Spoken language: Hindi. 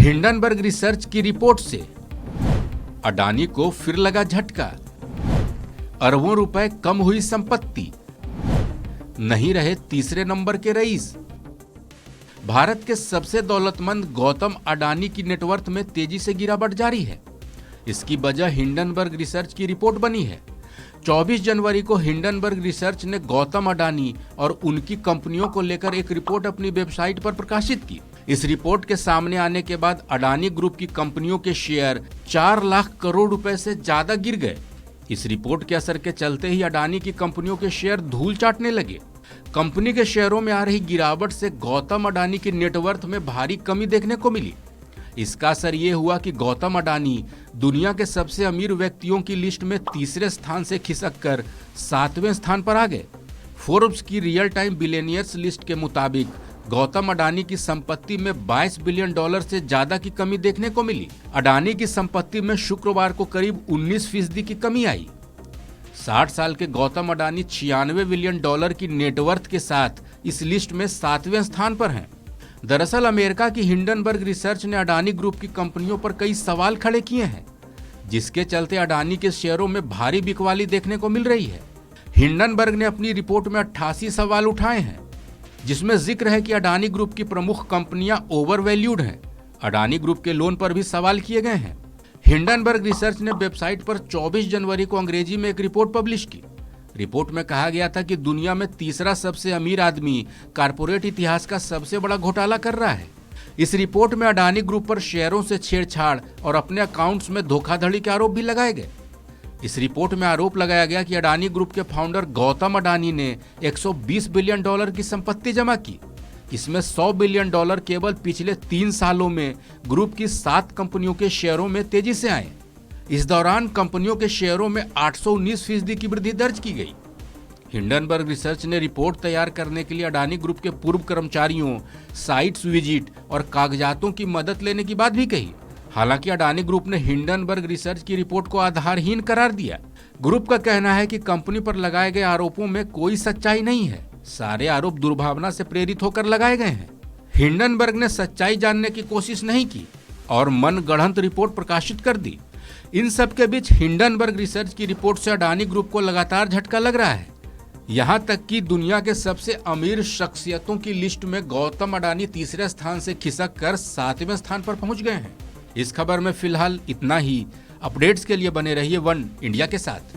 हिंडनबर्ग रिसर्च की रिपोर्ट से अडानी को फिर लगा झटका। अरबों रुपए कम हुई संपत्ति, नहीं रहे तीसरे नंबर के रईस। भारत के सबसे दौलतमंद गौतम अडानी की नेटवर्थ में तेजी से गिरावट जारी है। इसकी वजह हिंडनबर्ग रिसर्च की रिपोर्ट बनी है। 24 जनवरी को हिंडनबर्ग रिसर्च ने गौतम अडानी और उनकी कंपनियों को लेकर एक रिपोर्ट अपनी वेबसाइट पर प्रकाशित की। इस रिपोर्ट के सामने आने के बाद अडानी ग्रुप की कंपनियों के शेयर 4 लाख करोड़ रुपए से ज्यादा गिर गए। इस रिपोर्ट के असर के चलते ही अडानी की कंपनियों के शेयर धूल चाटने लगे। कंपनी के शेयरों में आ रही गिरावट से गौतम अडानी की नेटवर्थ में भारी कमी देखने को मिली। इसका असर ये हुआ कि गौतम अडानी दुनिया के सबसे अमीर व्यक्तियों की लिस्ट में तीसरे स्थान से खिसक कर 7वें स्थान पर आ गए। फोर्ब्स की रियल टाइम बिलियनियर्स लिस्ट के मुताबिक गौतम अडानी की संपत्ति में $22 बिलियन से ज्यादा की कमी देखने को मिली। अडानी की संपत्ति में शुक्रवार को करीब 19% की कमी आई। 60 साल के गौतम अडानी $96 बिलियन की नेटवर्थ के साथ इस लिस्ट में 7वें स्थान पर हैं। दरअसल अमेरिका की हिंडनबर्ग रिसर्च ने अडानी ग्रुप की कंपनियों पर कई सवाल खड़े किए हैं, जिसके चलते अडानी के शेयरों में भारी बिकवाली देखने को मिल रही है। हिंडनबर्ग ने अपनी रिपोर्ट में 88 सवाल उठाए हैं, जिसमें जिक्र है कि अडानी ग्रुप की प्रमुख कंपनियां ओवरवैल्यूड हैं। अडानी ग्रुप के लोन पर भी सवाल किए गए हैं। हिंडनबर्ग रिसर्च ने वेबसाइट पर 24 जनवरी को अंग्रेजी में एक रिपोर्ट पब्लिश की। रिपोर्ट में कहा गया था कि दुनिया में तीसरा सबसे अमीर आदमी कारपोरेट इतिहास का सबसे बड़ा घोटाला कर रहा है। इस रिपोर्ट में अडानी ग्रुप पर शेयरों से छेड़छाड़ और अपने अकाउंट्स में धोखाधड़ी के आरोप भी लगाए गए। इस रिपोर्ट में आरोप लगाया गया कि अडानी ग्रुप के फाउंडर गौतम अडानी ने $120 बिलियन की संपत्ति जमा की। इसमें $100 बिलियन केवल पिछले 3 सालों में ग्रुप की 7 कंपनियों के शेयरों में तेजी से आए। इस दौरान कंपनियों के शेयरों में 819% की वृद्धि दर्ज की गई। हिंडनबर्ग रिसर्च ने रिपोर्ट तैयार करने के लिए अडानी ग्रुप के पूर्व कर्मचारियों, साइट्स विजिट और कागजातों की मदद लेने की बात भी कही। हालांकि अडानी ग्रुप ने हिंडनबर्ग रिसर्च की रिपोर्ट को आधारहीन करार दिया। ग्रुप का कहना है कि कंपनी पर लगाए गए आरोपों में कोई सच्चाई नहीं है। सारे आरोप दुर्भावना से प्रेरित होकर लगाए गए हैं। हिंडनबर्ग ने सच्चाई जानने की कोशिश नहीं की और मनगढ़ंत रिपोर्ट प्रकाशित कर दी। इन सब के बीच हिंडनबर्ग रिसर्च की रिपोर्ट से अडानी ग्रुप को लगातार झटका लग रहा है। यहाँ तक कि दुनिया के सबसे अमीर शख्सियतों की लिस्ट में गौतम अडानी तीसरे स्थान से खिसक कर 7वें स्थान पर पहुंच गए हैं। इस खबर में फिलहाल इतना ही। अपडेट्स के लिए बने रहिए वन इंडिया के साथ।